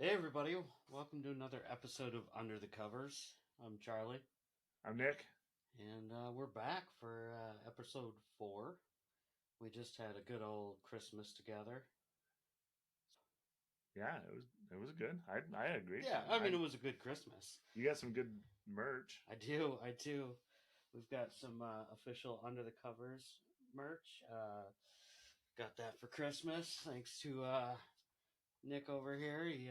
Hey everybody, welcome to another episode of Under the Covers. I'm Charlie, I'm Nick. and we're back for episode 4. We just had a good old Christmas together. Yeah, it was good. I agree. Yeah, I mean it was a good Christmas. You got some good merch. I do. We've got some official Under the Covers merch. Got that for Christmas, thanks to Nick over here. He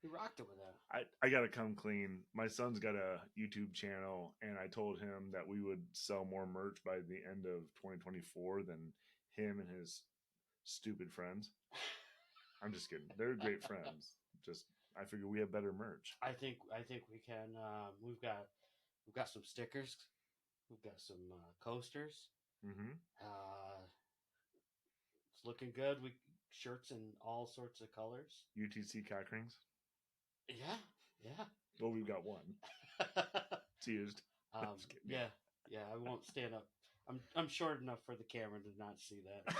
rocked it with that. I gotta come clean. My son's got a YouTube channel, and I told him that we would sell more merch by the end of 2024 than him and his stupid friends. I'm just kidding. They're great friends. Just I figure we have better merch. I think we can. We've got some stickers. We've got some coasters. Mm-hmm. It's looking good. We shirts in all sorts of colors. UTC cock rings. Yeah, yeah. Well, we've got one. It's used. Just kidding. Yeah. I won't stand up. I'm short enough for the camera to not see that.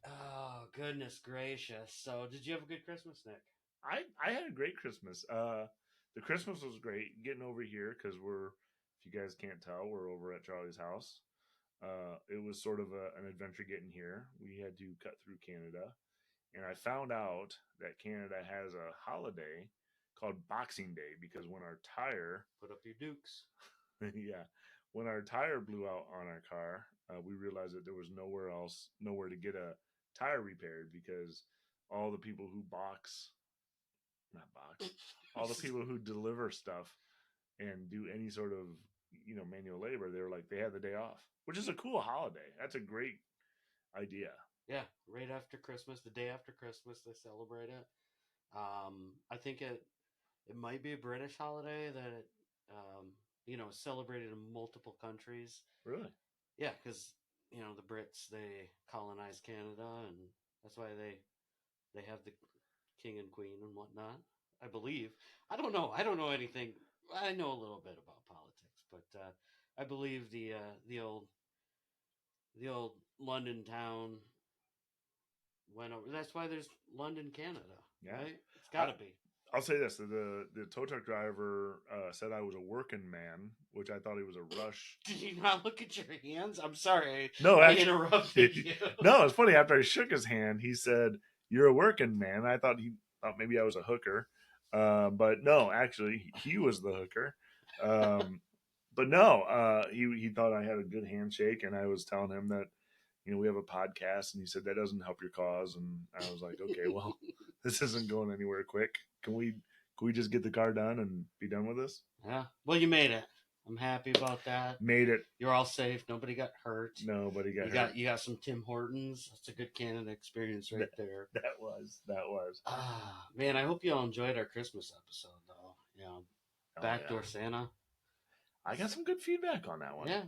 Oh goodness gracious! So, did you have a good Christmas, Nick? I had a great Christmas. The Christmas was great getting over here because if you guys can't tell, we're over at Charlie's house. It was sort of an adventure getting here. We had to cut through Canada, and I found out that Canada has a holiday called Boxing Day because when our tire, Put up your dukes. yeah, when our tire blew out on our car, we realized that there was nowhere to get a tire repaired because all the people who not box, all the people who deliver stuff and do any sort of manual labor, they were like they had the day off, which is a cool holiday. That's a great idea. Yeah, right after Christmas, the day after Christmas, they celebrate it. I think it might be a British holiday that is celebrated in multiple countries. Really? Yeah, because the Brits, they colonized Canada, and that's why they have the king and queen and whatnot. I believe. I don't know. I don't know anything. I know a little bit about politics, but I believe the old London town went over. That's why there's London, Canada, Yeah. right? It's got to be. I'll say this: the tow truck driver said I was a working man, which I thought he was a rush. Did you not look at your hands? I'm sorry. No, I actually, interrupted you. no, it's funny. After I shook his hand, he said, "You're a working man." I thought he thought maybe I was a hooker, but no, actually, he was the hooker. But no, he thought I had a good handshake, and I was telling him that we have a podcast, and he said that doesn't help your cause, and I was like, okay, well, this isn't going anywhere quick. Can we just get the car done and be done with this? Yeah. Well, you made it. I'm happy about that. Made it. You're all safe. Nobody got hurt. Nobody got hurt. You got some Tim Hortons. That's a good Canada experience right there. That was. Ah, man, I hope you all enjoyed our Christmas episode, though. Backdoor Santa. I got some good feedback on that one. Yeah,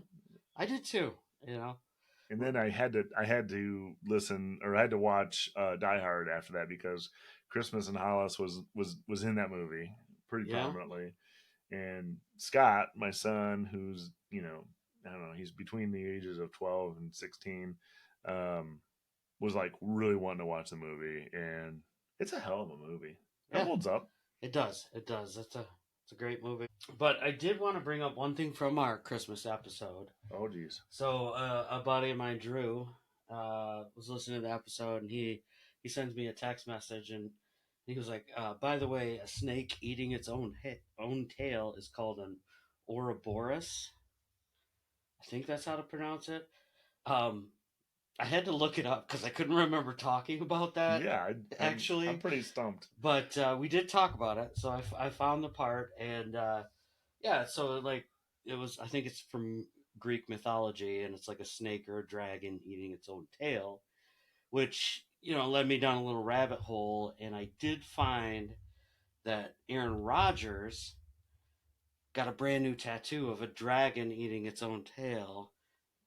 I did too. And then I had to listen, or I had to watch Die Hard after that because Christmas in Hollis was in that movie pretty prominently. And Scott, my son, who's I don't know, he's between the ages of 12 and 16, was like really wanting to watch the movie, and it's a hell of a movie. It holds up. It does. It's a great movie. But I did want to bring up one thing from our Christmas episode. Oh, geez. So a buddy of mine, Drew, was listening to the episode, and he sends me a text message, and he was like, by the way, a snake eating its own tail is called an Ouroboros. I think that's how to pronounce it. I had to look it up because I couldn't remember talking about that. Yeah, actually, I'm pretty stumped. But we did talk about it, so I found the part, and so like it was. I think it's from Greek mythology, and it's like a snake or a dragon eating its own tail, which led me down a little rabbit hole, and I did find that Aaron Rodgers got a brand new tattoo of a dragon eating its own tail.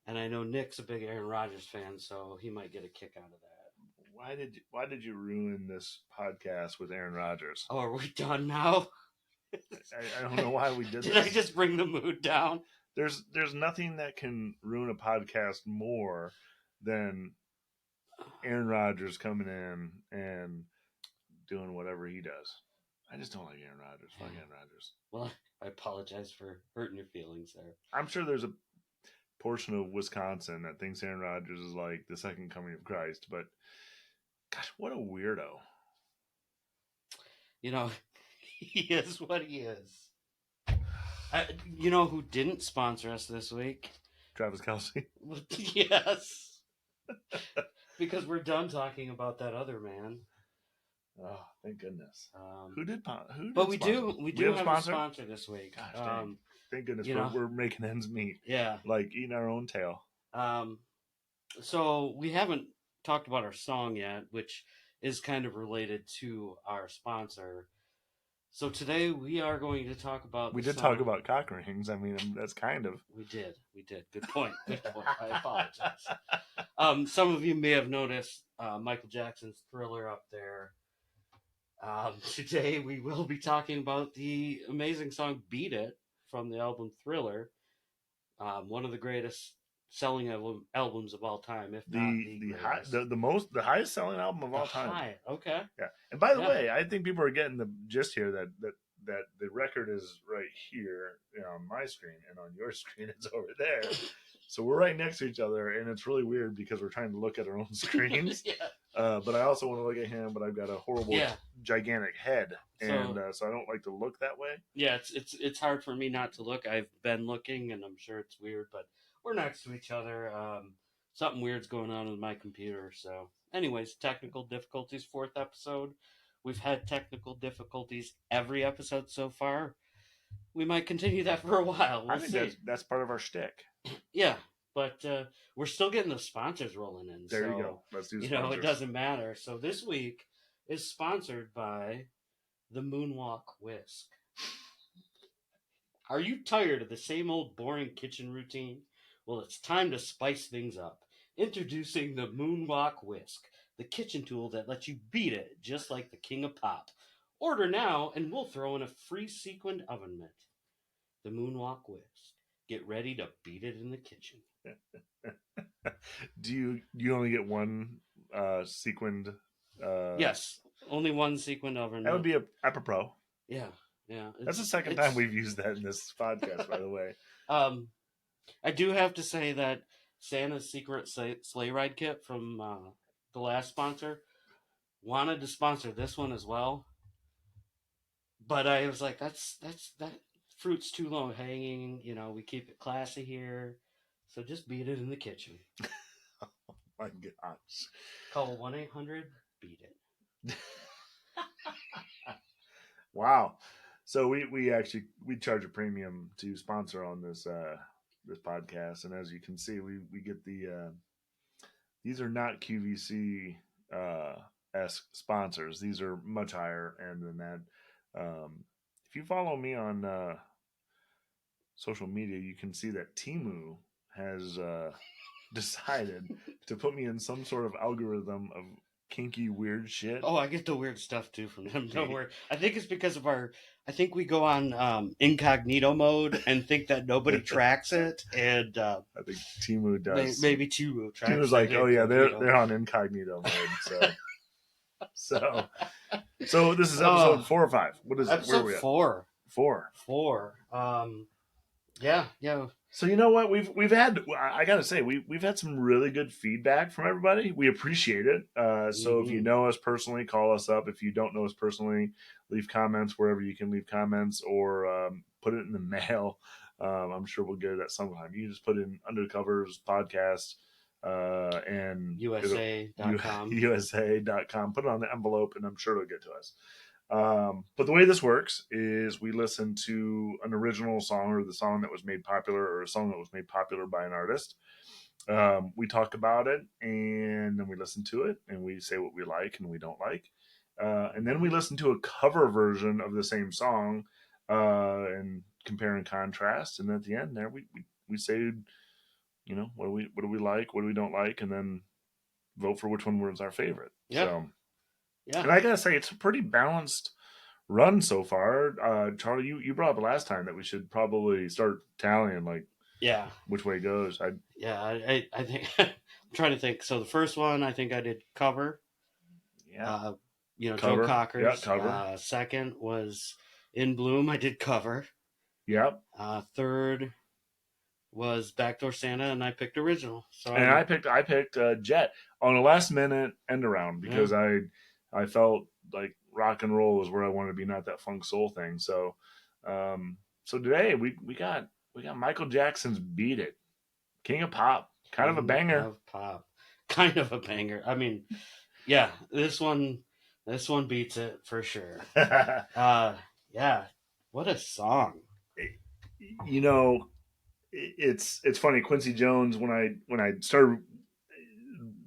And I know Nick's a big Aaron Rodgers fan, so he might get a kick out of that. Why did you ruin this podcast with Aaron Rodgers? Oh, are we done now? I don't know why we did Did this. I just bring the mood down? There's nothing that can ruin a podcast more than Aaron Rodgers coming in and doing whatever he does. I just don't like Aaron Rodgers. Fuck Aaron Rodgers. Well, I apologize for hurting your feelings there. I'm sure there's a portion of Wisconsin that thinks Aaron Rodgers is like the second coming of Christ, but gosh, what a weirdo. You know, he is what he is. You know who didn't sponsor us this week? Travis Kelce. Yes. Because we're done talking about that other man. Oh, thank goodness. Who did but we do have a sponsor this week. Gosh, dang. Thank goodness we're making ends meet. Yeah. Like eating our own tail. So we haven't talked about our song yet, which is kind of related to our sponsor. So today we are going to talk about. We did talk about cock rings. I mean, that's kind of. We did. Good point. I apologize. Some of you may have noticed Michael Jackson's Thriller up there. Today we will be talking about the amazing song "Beat It" from the album Thriller, one of the greatest selling albums of all time, if not the highest selling album of all time. Okay. Yeah. And by the way, I think people are getting the gist here that the record is right here on my screen, and on your screen it's over there. So we're right next to each other, and it's really weird because we're trying to look at our own screens. But I also want to look at him, but I've got a horrible, gigantic head, and so I don't like to look that way. Yeah, it's hard for me not to look. I've been looking, and I'm sure it's weird, but we're next to each other. Something weird's going on with my computer. So, anyways, technical difficulties. 4th episode. We've had technical difficulties every episode so far. We might continue that for a while. I think that's part of our shtick. Yeah, but we're still getting the sponsors rolling in. There you go. Let's do sponsors. It doesn't matter. So this week is sponsored by the Moonwalk Whisk. Are you tired of the same old boring kitchen routine? Well, it's time to spice things up. Introducing the Moonwalk Whisk, the kitchen tool that lets you beat it just like the king of pop. Order now, and we'll throw in a free sequined oven mitt. The Moonwalk Whisk. Get ready to beat it in the kitchen. Do you only get one sequined? Yes, only one sequined oven mitt. That would be a apropos. Yeah. That's the second time we've used that in this podcast, by the way. I do have to say that Santa's Secret Sleigh Ride Kit from the last sponsor wanted to sponsor this one as well, but I was like, that fruit's too low hanging. We keep it classy here, so just beat it in the kitchen. Oh my gosh! Call 1-800-BEAT IT. Wow. So we charge a premium to sponsor on this podcast, and as you can see, we get the these are not QVC esque sponsors. These are much higher end than that. If you follow me on social media, you can see that Temu has decided to put me in some sort of algorithm of kinky weird shit. Oh, I get the weird stuff too from them. Don't worry. I think it's because of I think we go on incognito mode and think that nobody tracks it, and I think Temu does. Maybe Temu tracks. Temu's like, oh yeah, they're on incognito mode. So this is episode 4 or 5. What is it? Episode Where are we at? 4. 4. Yeah. So you know what we've had? I gotta say we've had some really good feedback from everybody. We appreciate it. So if you know us personally, call us up. If you don't know us personally, leave comments wherever you can leave comments, or put it in the mail. I'm sure we'll get it at some time. You can just put in Undercovers Podcast and USA.com. USA.com. Put it on the envelope, and I'm sure it'll get to us. But the way this works is we listen to an original song, or the song that was made popular, or a song that was made popular by an artist. We talk about it, and then we listen to it, and we say what we like and we don't like. And then we listen to a cover version of the same song and compare and contrast. And at the end there, we say, what do we like, what do we don't like, and then vote for which one was our favorite. Yeah. So, yeah. And I gotta say, it's a pretty balanced run so far. Charlie, you brought up last time that we should probably start tallying, which way it goes. I think I'm trying to think. So the first one, I think I did cover. Yeah. Joe Cover. Yeah, Cocker's. cover. Second was In Bloom. I did cover. Yep. Third was Backdoor Santa, and I picked original. So And I picked Jet on a last minute end around because I felt like rock and roll was where I wanted to be, not that funk soul thing. So so today we got Michael Jackson's "Beat It," King of Pop, kind of a King banger. of Pop, kind of a banger. I mean, yeah, this one beats it for sure. Yeah, what a song. You know, it's funny. Quincy Jones, when I started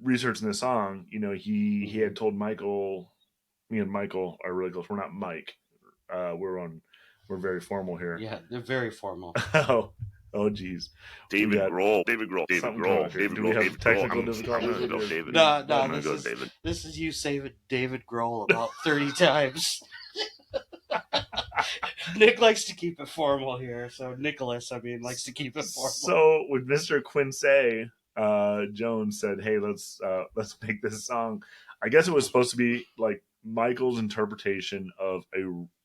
researching the song, he had told Michael, me and Michael are really close. We're not Mike. We're very formal here. Yeah, they're very formal. Oh, geez. David Grohl. Something coming up here. Do we have technical difficulties? David. No, this is you saying David Grohl about 30 times. Nick likes to keep it formal here, so Nicholas, likes to keep it formal. So when Mr. Quincy Jones said, "Hey, let's make this song," I guess it was supposed to be like Michael's interpretation of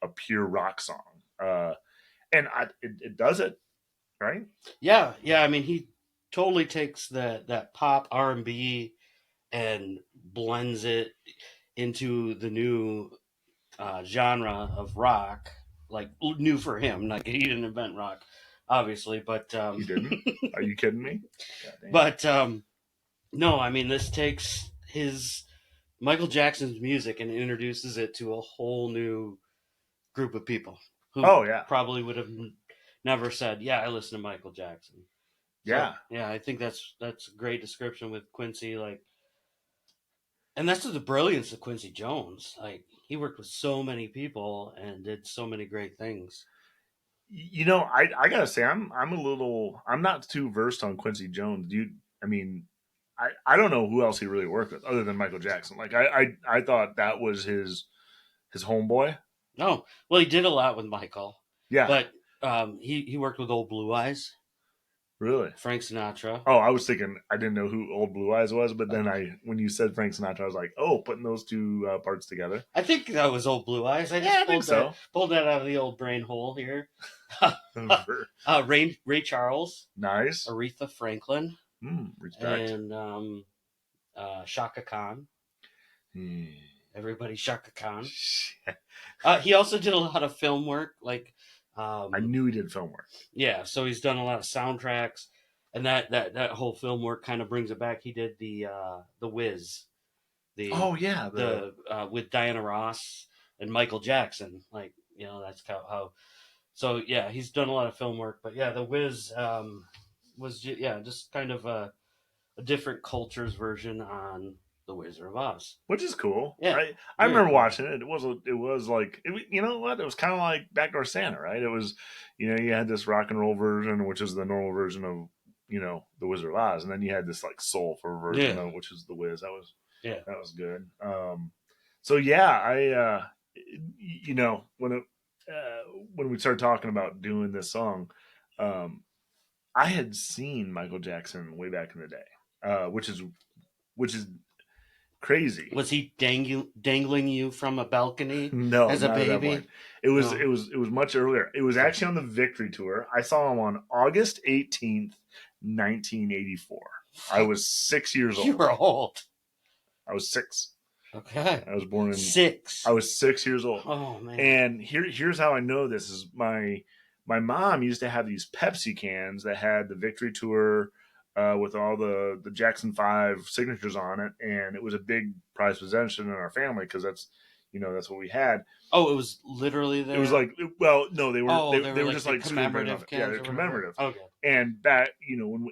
a pure rock song, and it does it, right? Yeah. I mean, he totally takes that pop R&B and blends it into the new genre of rock, like new for him. Like he didn't invent rock, obviously, but He didn't. Are you kidding me? But no, I mean, this takes his Michael Jackson's music and introduces it to a whole new group of people who probably would have never said, "Yeah, I listen to Michael Jackson." Yeah, yeah, I think that's a great description with Quincy. And that's the brilliance of Quincy Jones. Like he worked with so many people and did so many great things. I gotta say, I'm not too versed on Quincy Jones. I don't know who else he really worked with other than Michael Jackson. Like I thought that was his homeboy. Oh, well, he did a lot with Michael. Yeah, but he worked with Old Blue Eyes. Really? Frank Sinatra. Oh, I was thinking I didn't know who Old Blue Eyes was, but then when you said Frank Sinatra, I was like, oh, putting those two parts together. I think that was Old Blue Eyes. I think so. Pulled that out of the old brain hole here. Ray Charles. Nice. Aretha Franklin. Respect. And Shaka Khan. Everybody Shaka Khan. He also did a lot of film work, like I knew he did film work. Yeah, so he's done a lot of soundtracks, and that whole film work kind of brings it back. He did the Wiz, with Diana Ross and Michael Jackson. Like that's how. So yeah, he's done a lot of film work, but yeah, the Wiz was just kind of a different culture's version on The Wizard of Oz, which is cool. Yeah, I remember watching it. It was like you know what? It was kind of like Backdoor Santa, right? It was, you had this rock and roll version, which is the normal version of The Wizard of Oz, and then you had this like soulful version of which is the Wiz. That was good. So yeah, when we started talking about doing this song, I had seen Michael Jackson way back in the day, which is crazy. Was he dangling you from a balcony? No, as a baby. It was much earlier. It was actually on the Victory Tour. I saw him on August 18th, 1984. I was 6 years old. You were old. I was 6. Okay. I was born in 6. I was 6 years old. Oh man. And here's how I know this is my mom used to have these Pepsi cans that had the Victory Tour with all the Jackson 5 signatures on it, and it was a big prized possession in our family because that's what we had. Oh, it was literally there. It was like, well, no, they were they were like just like commemorative. Yeah, they're commemorative. Okay. And that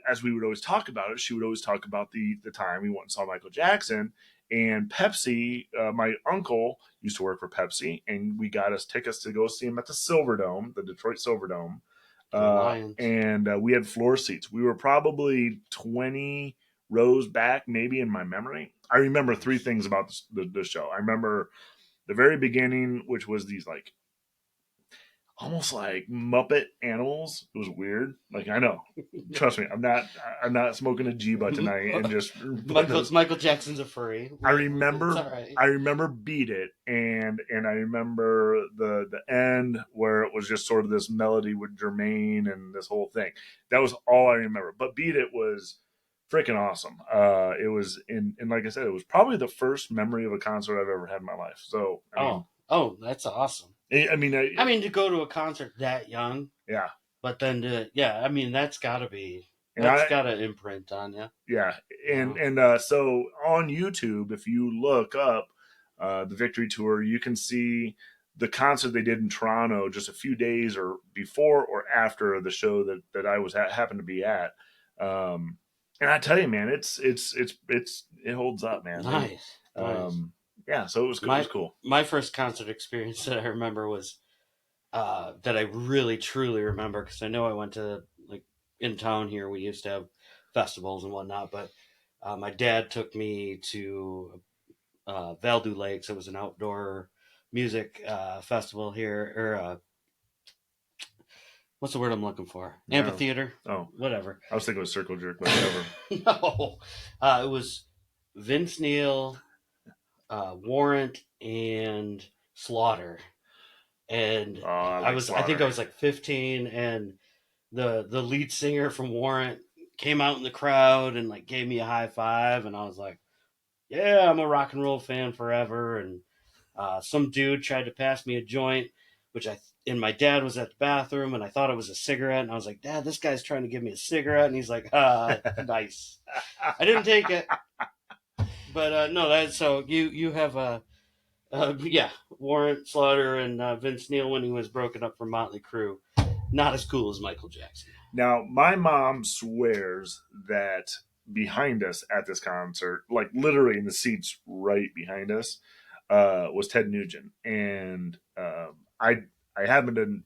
as we would always talk about it, she would always talk about the time we went and saw Michael Jackson. And Pepsi, my uncle used to work for Pepsi, and we got us tickets to go see him at the Silverdome, the Detroit Silverdome. And we had floor seats. We were probably 20 rows back, maybe in my memory. I remember 3 things about the show. I remember the very beginning, which was these like, almost like Muppet animals. It was weird. Like, I know, trust me, I'm not smoking a Jiba tonight and just putting those. Michael Jackson's a furry. I It's remember all right. I remember Beat It, and I remember the end where it was just sort of this melody with Jermaine and this whole thing. That was all I remember. But Beat It was freaking awesome. It was and like I said, it was probably the first memory of a concert I've ever had in my life. So I mean, That's awesome. I mean, I mean, to go to a concert that young, yeah, but then I mean, and that's got to imprint on you. yeah, Uh, and so on YouTube, if you look up the Victory Tour, you can see the concert they did in Toronto just a few days or before or after the show that I was happened to be at. Um, and I tell you, man, it holds up, man. nice, nice. Yeah, so it was My cool. my first concert experience that I remember was that I really truly remember because I know I went to like in town here. We used to have festivals and whatnot, but my dad took me to Valdu Lakes. It was an outdoor music festival here, or what's the word I'm looking for? Yeah. Amphitheater, Oh, whatever. I was thinking it was Circle Jerk, but whatever. No, it was Vince Neil, Warrant, and Slaughter, and Oh, I I like was I think Slaughter. I was like 15, and the lead singer from Warrant came out in the crowd and like gave me a high five, and I was like, yeah, I'm a rock and roll fan forever. And some dude tried to pass me a joint, which and my dad was at the bathroom, and I thought it was a cigarette, and I was like, Dad, this guy's trying to give me a cigarette, and he's like, nice. I didn't take it, but no, that's so you have a. Yeah, Warrant, Slaughter, and Vince Neil when he was broken up from Motley Crue. Not as cool as Michael Jackson. Now, my mom swears that behind us at this concert, like literally in the seats right behind us, was Ted Nugent, and I happen to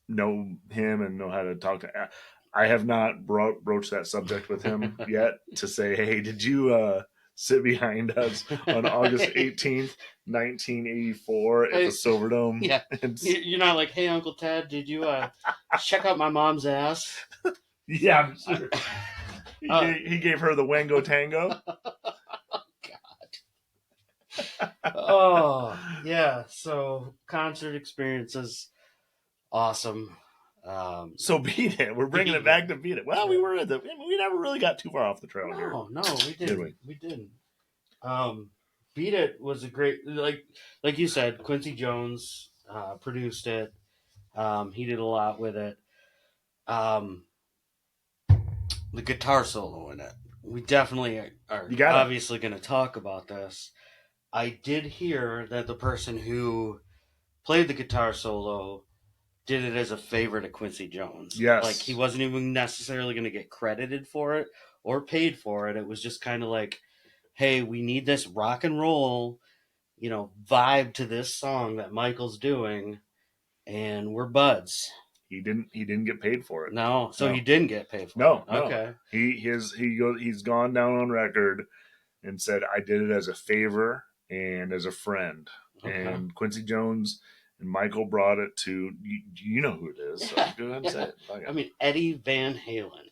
know him and know how to talk to. I have not broached that subject with him yet to say, hey, did you sit behind us on August 18th, 1984 at the Hey, Silverdome? yeah, you're not like, hey, Uncle Ted, did you check out my mom's ass? Yeah, I'm sure. Uh, He gave her the Wango Tango. oh yeah, so concert experiences, awesome. So Beat It. We're bringing it back to Beat It. Well, we were at we never really got too far off the trail here. No, we Did didn't. we? We didn't. Beat It was a great like you said, Quincy Jones produced it. He did a lot with it. Um, the guitar solo in it. We definitely are You got it. obviously going to talk about this. I did hear that the person who played the guitar solo did it as a favor to Quincy Jones. Yes. Like he wasn't even necessarily going to get credited for it or paid for it. It was just kind of like, hey, we need this rock and roll, vibe to this song that Michael's doing, and we're buds. He didn't get paid for it. No, so No. he didn't get paid for No, it. no. Okay. He's gone down on record and said I did it as a favor and as a friend. Okay. And Quincy Jones and Michael brought it to you know who it is. So go ahead and say it. I mean, Eddie Van Halen.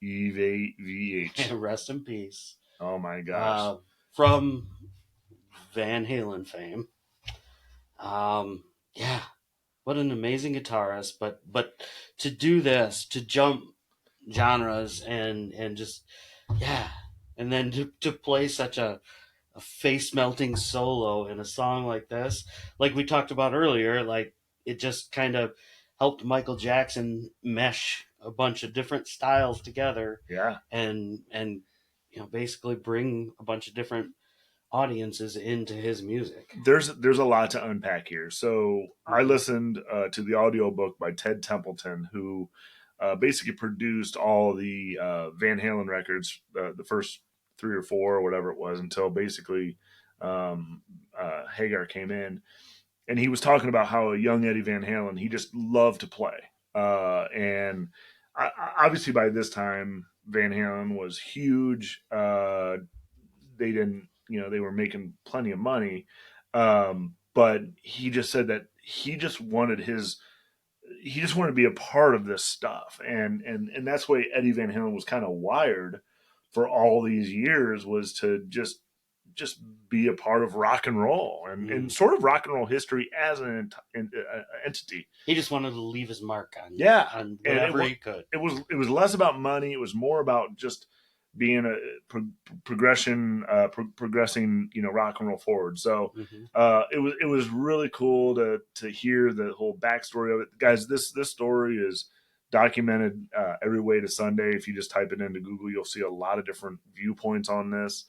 EVH. Rest in peace. Oh my gosh. From Van Halen fame. Yeah, what an amazing guitarist. But to do this, to jump genres and just and then to play such a face melting solo in a song like this, like we talked about earlier, like it just kind of helped Michael Jackson mesh a bunch of different styles together. Yeah. And basically bring a bunch of different audiences into his music. There's a lot to unpack here. So I listened to the audiobook by Ted Templeton, who basically produced all the Van Halen records, the first three or four or whatever it was, until basically Hagar came in, and he was talking about how a young Eddie Van Halen, he just loved to play, and obviously by this time Van Halen was huge. They didn't, they were making plenty of money, but he just said that he just wanted his he just wanted to be a part of this stuff, and that's why Eddie Van Halen was kind of wired for all these years, was to just be a part of rock and roll and Mm. sort of rock and roll history as an entity. He just wanted to leave his mark Yeah, on and whatever he could. it was less about money. It was more about just being a progressing, rock and roll forward. So Hmm. it was really cool to hear the whole backstory of it, guys. This story is documented every way to Sunday. If you just type it into Google, you'll see a lot of different viewpoints on this.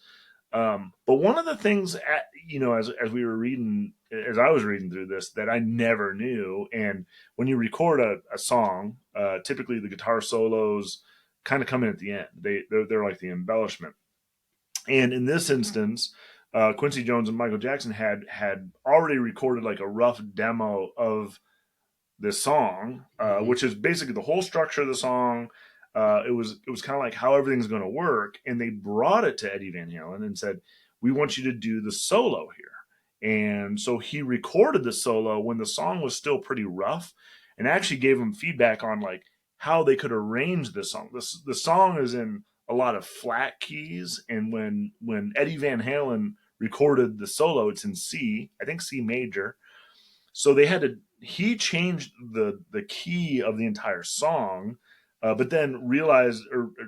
But one of the things, as we were reading, as I was reading through this, that I never knew, and when you record a song, typically the guitar solos kind of come in at the end. They're like the embellishment. And in this instance, Quincy Jones and Michael Jackson had already recorded like a rough demo of this song, Hmm. which is basically the whole structure of the song. It was kind of like how everything's going to work, and they brought it to Eddie Van Halen and said, "We want you to do the solo here." And so he recorded the solo when the song was still pretty rough, and actually gave him feedback on like how they could arrange the song. The song is in a lot of flat keys, and when Eddie Van Halen recorded the solo, it's in C, I think C major, so they had to. He changed the key of the entire song, but then realized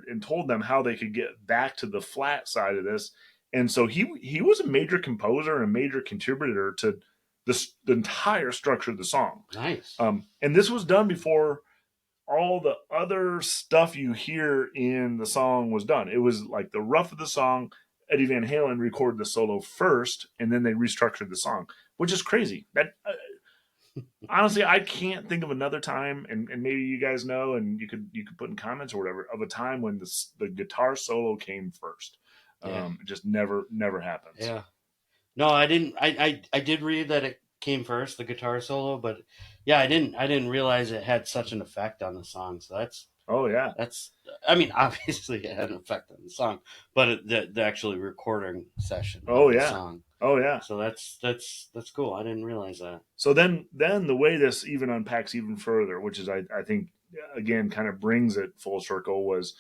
and told them how they could get back to the flat side of this. And so he was a major composer and a major contributor to the entire structure of the song. Nice. And this was done before all the other stuff you hear in the song was done. It was like the rough of the song. Eddie Van Halen recorded the solo first, and then they restructured the song, which is crazy. That honestly, I can't think of another time, and maybe you guys know, and you could put in comments or whatever, of a time when the guitar solo came first. Yeah. It just never happens. Yeah. No, I didn't. I did read that it came first, the guitar solo, but yeah, I didn't realize it had such an effect on the song. So Oh yeah, that's. I mean, obviously it had an effect on the song, but the actually recording session oh of the yeah, song. oh yeah. So that's cool. I didn't realize that. So then the way this even unpacks even further, which is I think again kind of brings it full circle, was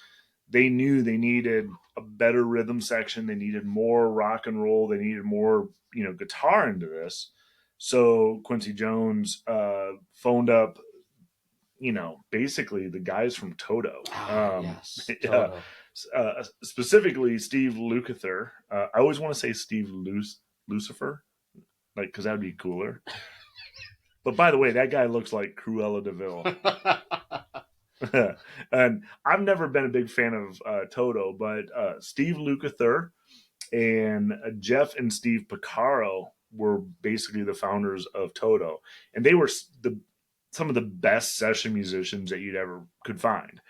they knew they needed a better rhythm section. They needed more rock and roll. They needed more, guitar into this. So Quincy Jones phoned up, basically the guys from Toto. Ah, yes, Yeah, Toto. specifically Steve Lukather. I always want to say Steve Lucifer, like because that would be cooler. But by the way, that guy looks like Cruella Deville. And I've never been a big fan of Toto, but Steve Lukather and Jeff and Steve Picaro were basically the founders of Toto, and they were some of the best session musicians that you'd ever could find.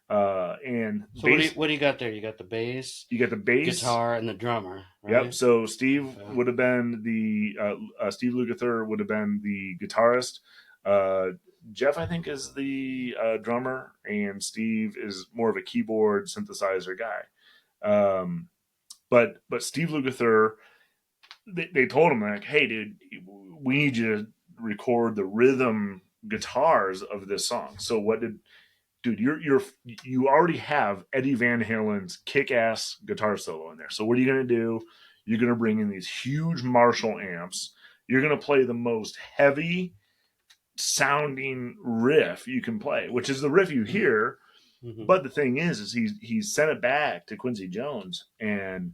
And So bass, what do you got there? You got the bass, you get the bass. guitar, and the drummer, Yep. right? So Steve Okay. would have been Steve Lukather would have been the guitarist. Uh, Jeff, I think, is the drummer, and Steve is more of a keyboard synthesizer guy. Um, but Steve Lukather, they told him like, "Hey, dude, we need you to record the rhythm guitars of this song." So what did dude? You already have Eddie Van Halen's kick-ass guitar solo in there. So what are you gonna do? You're gonna bring in these huge Marshall amps. You're gonna play the most heavy sounding riff you can play, which is the riff you hear. Hmm. But the thing is he sent it back to Quincy Jones, and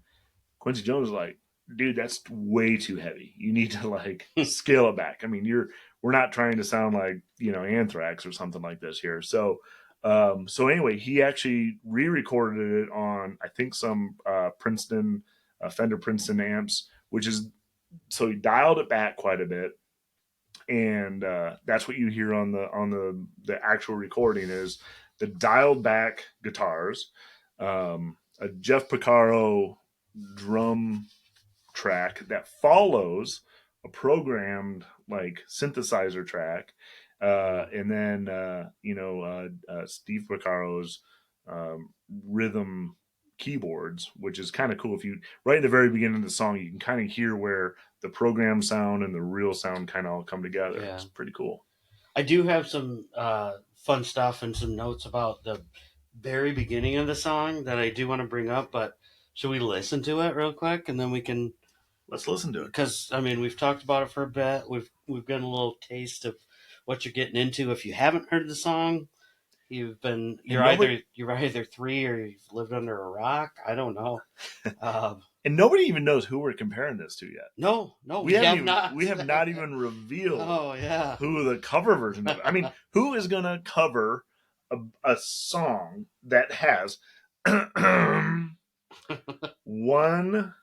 Quincy Jones was like, dude, that's way too heavy. You need to like scale it back. I mean, we're not trying to sound like, Anthrax or something like this here. So anyway, he actually re-recorded it on, I think, some Princeton, Fender Princeton amps, which is, so he dialed it back quite a bit, and that's what you hear on the actual recording is the dialed back guitars, a Jeff Porcaro drum track that follows a programmed like synthesizer track, and then Steve Porcaro's rhythm keyboards, which is kind of cool. If you right at the very beginning of the song, you can kind of hear where the program sound and the real sound kind of all come together. Yeah. It's pretty cool. I do have some fun stuff and some notes about the very beginning of the song that I do want to bring up, but should we listen to it real quick and then we can? Let's listen to it. Because I mean, we've talked about it for a bit. We've gotten a little taste of what you're getting into. If you haven't heard the song, you're either three or you've lived under a rock. I don't know. And nobody even knows who we're comparing this to yet. No, we have not. We have not even revealed Oh yeah, who the cover version of it. I mean, who is gonna cover a song that has 1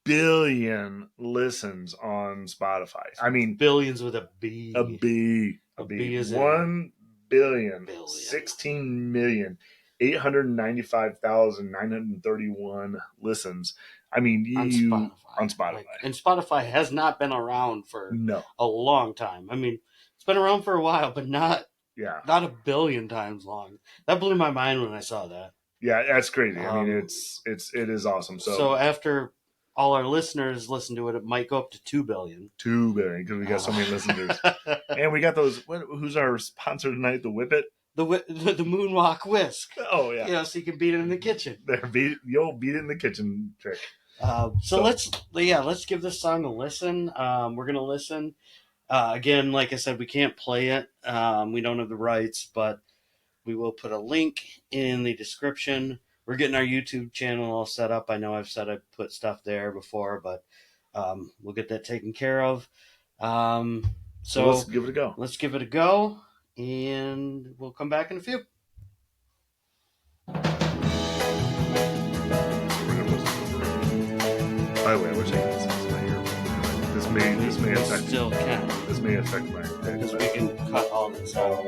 billion listens on Spotify? I mean, billions with a B. A B is 1 billion, 16,895,931 listens. I mean, on Spotify. Like, and Spotify has not been around for no a long time. I mean, it's been around for a while, but not a billion times long. That blew my mind when I saw that. Yeah, that's crazy. I mean, it is awesome. So after all our listeners listen to it, it might go up to 2 billion. 2 billion because we got so many listeners, and we got those. Who's our sponsor tonight? The Whippet. The Moonwalk Whisk. Oh yeah. So you can beat it in the kitchen. You'll beat it in the kitchen trick. So let's give this song a listen. We're gonna listen again. Like I said, we can't play it. We don't have the rights, but we will put a link in the description. We're getting our YouTube channel all set up. I know I've said I put stuff there before, but we'll get that taken care of. So let's give it a go. Let's give it a go, and we'll come back in a few. By the way, I wish I could listen to my earphone. This may affect. Still can. This may affect my. Because we can cut all this out.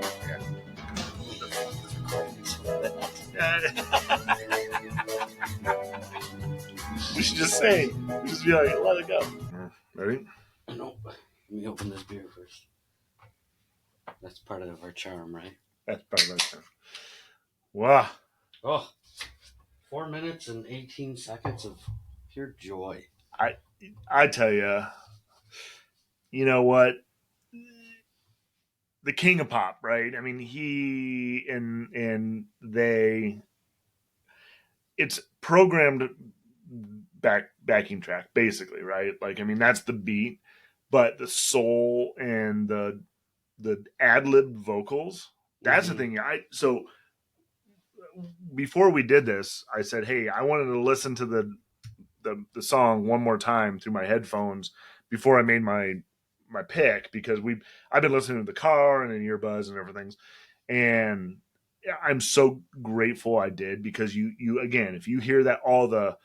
Yeah. We should just say. We just be like, let it go. Ready? No. Let me open this beer first. That's part of our charm, right? That's part of our charm. Wow. Oh. 4 minutes and 18 seconds of pure joy. I tell you, you know what? The king of pop, right? I mean, he and they. It's programmed backing track, basically, right? Like, I mean, that's the beat, but the soul and the ad-lib vocals. That's the thing. So before we did this, I said, hey, I wanted to listen to the song one more time through my headphones before I made my pick, because I've been listening to the car and in earbuds and everything, and I'm so grateful I did, because you again, if you hear that, all the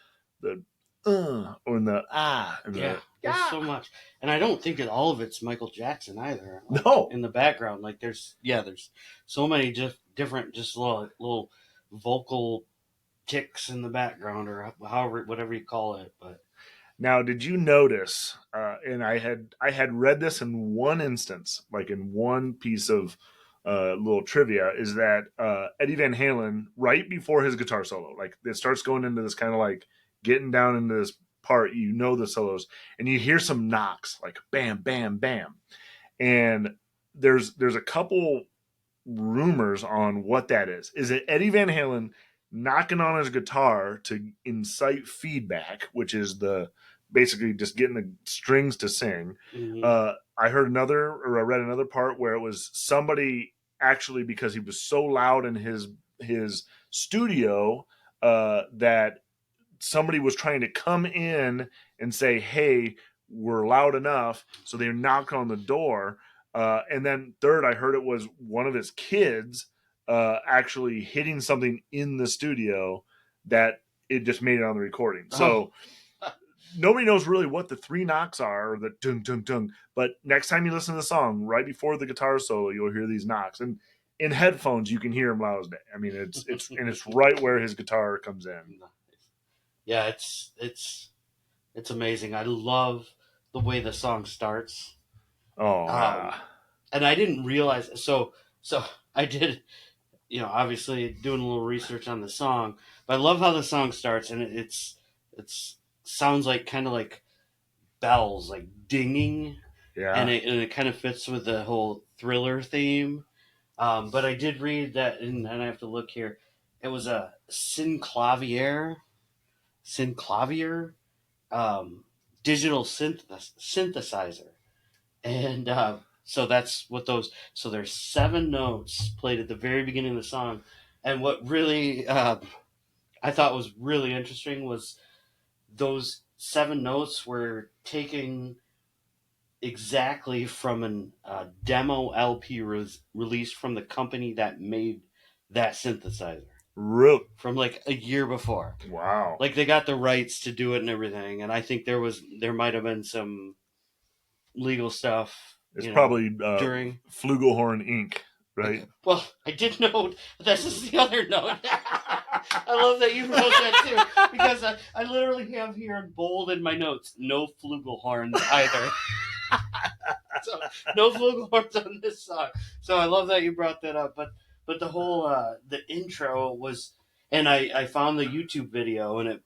or the and there's so much, and I don't think that all of it's Michael Jackson either. Like, no, in the background, like there's so many different little vocal ticks in the background, or whatever you call it. But now, did you notice? And I had read this in one instance, like in one piece of little trivia, is that Eddie Van Halen, right before his guitar solo, like it starts going into this kind of like getting down into this part, the solos, and you hear some knocks, like bam, bam, bam, and there's a couple rumors on what that is. Is it Eddie Van Halen knocking on his guitar to incite feedback, which is basically just getting the strings to sing? mm-hmm. I read another part where it was somebody actually, because he was so loud in his studio, that somebody was trying to come in and say, hey, we're loud enough. So they knocked on the door. And then third, I heard it was one of his kids actually hitting something in the studio that it just made it on the recording. So nobody knows really what the three knocks are, or the dung, dung, dung. But next time you listen to the song, right before the guitar solo, you'll hear these knocks. And in headphones, you can hear them loud as day. I mean, it's right where his guitar comes in. Yeah, it's amazing. I love the way the song starts. Oh, and I didn't realize. So I did, obviously doing a little research on the song. But I love how the song starts, and it's sounds like kind of like bells, like dinging. Yeah. and it kind of fits with the whole thriller theme. But I did read that, and I have to look here. It was a synclavier, um, digital synthesizer, and so that's what those. So there's 7 notes played at the very beginning of the song, and what really I thought was really interesting was those 7 notes were taken exactly from an demo LP released from the company that made that synthesizer Real. from like a year before. Wow. Like they got the rights to do it and everything, and I think there might have been some legal stuff. It's probably during Flugelhorn Inc. Right? Well, I did note this is the other note. I love that you wrote that too, because I literally have here in bold in my notes, no flugelhorns either. So no flugelhorns on this song. So I love that you brought that up. But the whole the intro was, and I found the YouTube video, and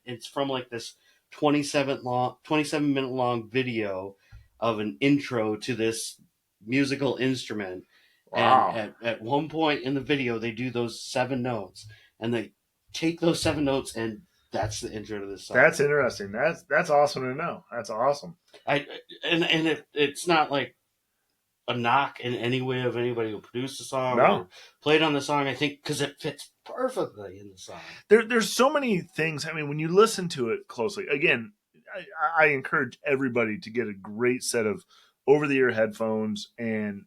it's from like this 27-minute long video of an intro to this musical instrument. Wow. And at one point in the video, they do those 7 notes, and they take those 7 notes, and that's the intro to this song. That's interesting. That's awesome to know. That's awesome. It's not like a knock in any way of anybody who produced the song or played on the song. I think because it fits perfectly in the song. There's so many things. I mean, when you listen to it closely, again, I encourage everybody to get a great set of over-the-ear headphones and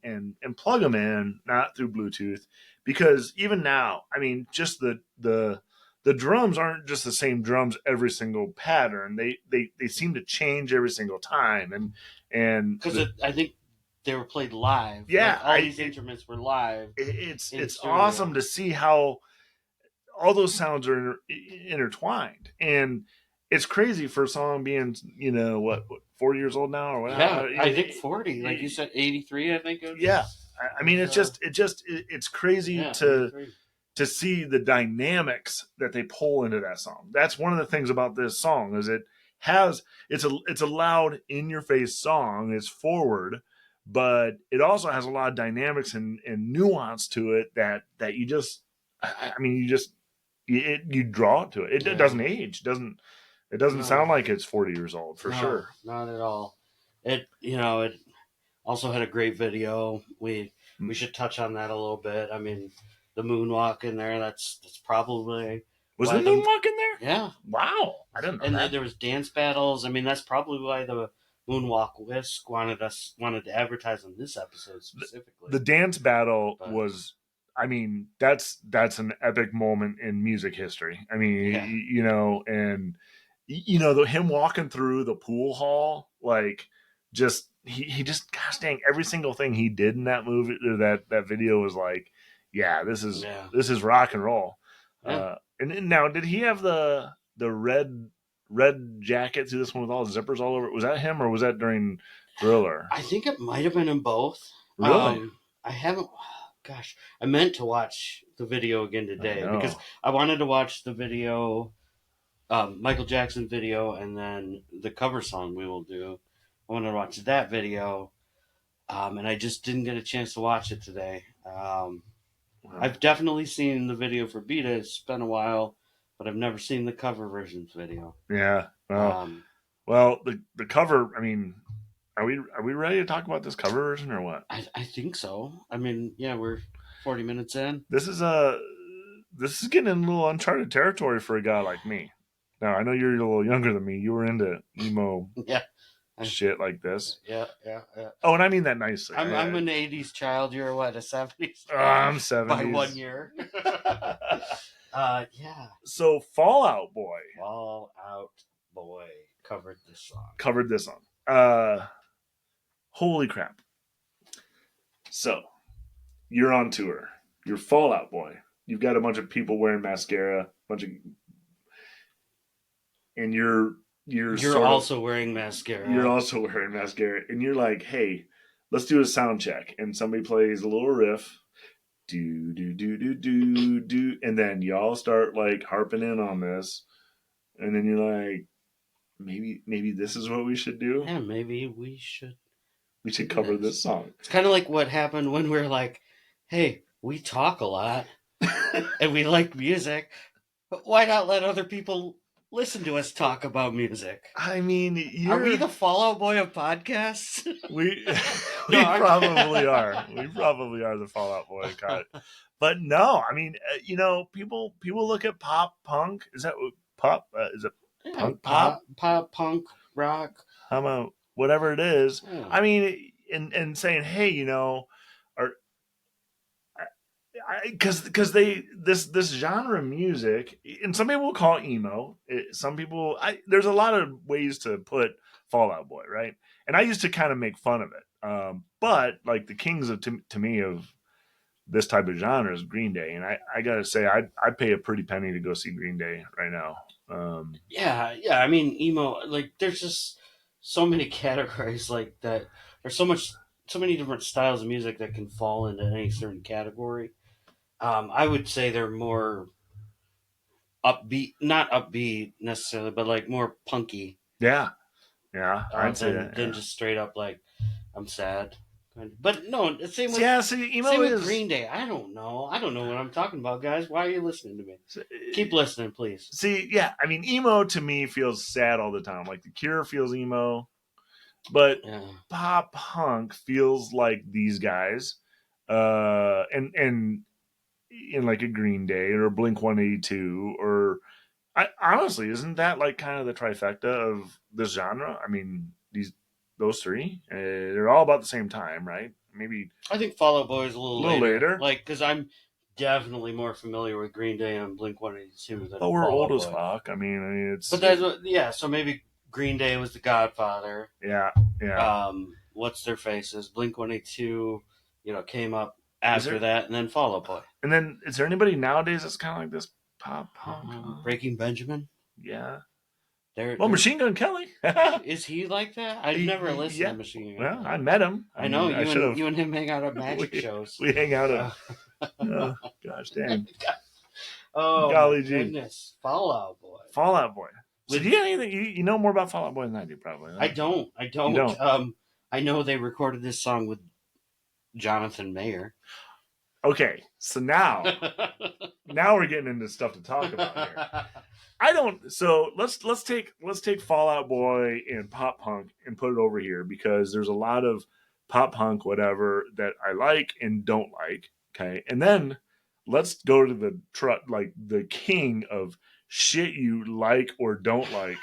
plug them in, not through Bluetooth, because even now, I mean, just the drums aren't just the same drums every single pattern. They seem to change every single time, and because I think they were played live. Yeah, like all these instruments were live. It's awesome to see how all those sounds are intertwined, and it's crazy for a song being, what 40 years old now or whatever. Yeah, I think 40. Like you said, 83. I think. Yeah, I mean, it's crazy to see the dynamics that they pull into that song. That's one of the things about this song is it's a loud, in your face song. It's forward, but it also has a lot of dynamics and nuance to it that you just, I mean, you draw to it. It doesn't age. It doesn't sound like it's 40 years old for sure. Not at all. It also had a great video. We should touch on that a little bit. I mean, the moonwalk in there. That's probably was the moonwalk in there. Yeah. Wow, I didn't know and that. There was dance battles. I mean, that's probably why the Moonwalk Whisk wanted to advertise on this episode specifically. The dance battle was, I mean, that's an epic moment in music history. I mean, and him walking through the pool hall, like, just he just, gosh dang, every single thing he did in that movie, or that video was like, yeah, this is rock and roll. Yeah. And now, did he have the red jacket to this one with all the zippers all over it? Was that him, or was that during Thriller? I think it might have been in both. Really? I haven't. Gosh, I meant to watch the video again today because I wanted to watch the video, Michael Jackson video, and then the cover song we will do. I wanted to watch that video, and I just didn't get a chance to watch it today. I've definitely seen the video for Beta. It's been a while, but I've never seen the cover versions video. Yeah. Well, the cover. I mean, are we ready to talk about this cover version or what? I think so. I mean, yeah, we're 40 minutes in. This is getting in a little uncharted territory for a guy like me. Now, I know you're a little younger than me. You were into emo shit like this. Yeah. Oh, and I mean that nicely. I'm an 80s child. You're what, a 70s? I'm 70s. By 1 year. Yeah. So Fall Out Boy covered this song. Holy crap. So, you're on tour. You're Fall Out Boy. You've got a bunch of people wearing mascara, and you're also wearing mascara. You're also wearing mascara, and you're like, hey, let's do a sound check. And somebody plays a little riff, do do do do do do, and then y'all start like harping in on this, and then you're like, maybe this is what we should do. Yeah, maybe we should We should cover this song. It's kind of like what happened when we're like, hey, we talk a lot and we like music, but why not let other people listen to us talk about music? I mean, Are we the Fall Out Boy of podcasts? We No, probably are. We probably are the Fall Out Boy. But no, I mean, people look at pop punk. Is that what pop? Is it punk pop? Pop, punk, rock. How about whatever it is? Yeah. I mean, and saying, hey, or because this genre of music, and some people will call it emo. Some people, there's a lot of ways to put Fall Out Boy, right? And I used to kind of make fun of it. But like the kings to me of this type of genre is Green Day, and I gotta say I'd pay a pretty penny to go see Green Day right now. Yeah. I mean, emo. Like, there's just so many categories like that. There's so many different styles of music that can fall into any certain category. I would say they're more upbeat, not upbeat necessarily, but like more punky. Yeah, I'd say than, that. than just straight up like I'm sad. But no, same with emo same with Green Day. I don't know what I'm talking about, guys. Why are you listening to me? Keep listening, please. See, yeah, I mean, emo to me feels sad all the time. Like The Cure feels emo, but pop punk feels like these guys, and in like a Green Day or Blink 182 or honestly, isn't that like kind of the trifecta of this genre? I mean, those three, they're all about the same time, right? Maybe I think Fall Out Boy is a little later. Like, because I'm definitely more familiar with Green Day and Blink 182 than. But we're old as fuck. I mean, it's. But that's so maybe Green Day was the Godfather. Yeah. What's their faces? Blink 182, came up after that, and then Fall Out Boy. And then, is there anybody nowadays that's kind of like this pop punk? Breaking Benjamin. Yeah. They're Machine Gun Kelly. Is he like that? I've never listened to Machine Gun. Well, I met him. I know you and him hang out at magic shows. We hang out at. Oh, gosh dang. Oh, golly goodness. Fall Out Boy. Fall Out Boy. So do you have anything? You know more about Fall Out Boy than I do, probably. Right? I don't. You don't. I know they recorded this song with Jonathan Mayer. Okay, so now we're getting into stuff to talk about here. I don't. So let's take Fall Out Boy and pop punk and put it over here because there's a lot of pop punk whatever that I like and don't like. Okay, and then let's go to the king of shit you like or don't like,